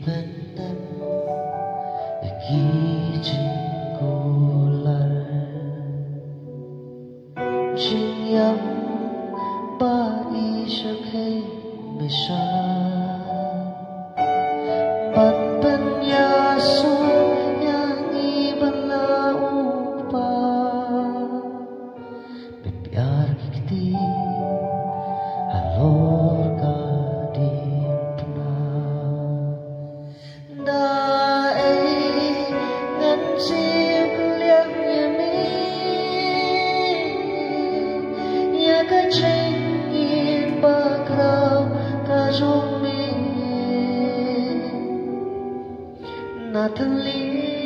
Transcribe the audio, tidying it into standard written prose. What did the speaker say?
benden gijin kular Jinyam ba isakay mesa Batban yaso yang iban na upa Bipyar kikti halor ka dipna Dae ngan siuk liang yami Ya ka chengi bakraw ka zumi Natalie